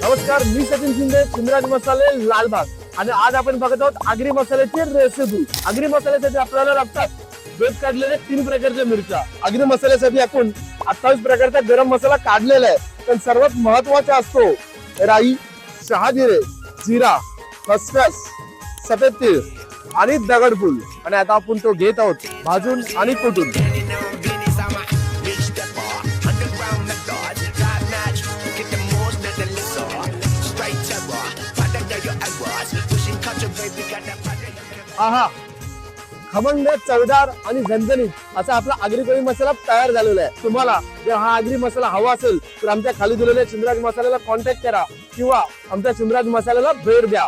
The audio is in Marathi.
नमस्कार, मी सचिन शिंदे, शिंदराज मसाले, लालबाग. आणि आज आपण बघत आहोत आगरी मसाल्याची रेसिपी. आगरी मसाल्यासाठी आपल्याला लागतात वेज काढलेले 3 प्रकारच्या मिरच्या. आगरी मसाल्यासाठी आपण 28 प्रकारचा गरम मसाला काढलेला आहे. पण सर्वात महत्वाचा असतो राई, शहाजिरे, जिरा, खसखस, सफेद तीळ आणि दगडफूल. आणि आता आपण तो घेत आहोत भाजून आणि कुटून. आहा, खमंग, चवदार आणि झणझणीत असा आपला आगरी कोळी मसाला तयार झालेला आहे. तुम्हाला जर हा आगरी मसाला हवा असेल तर आमच्या खाली दिलेल्या शिंदराज मसाल्याला कॉन्टॅक्ट करा किंवा आमच्या शिंदराज मसाल्याला भेट द्या.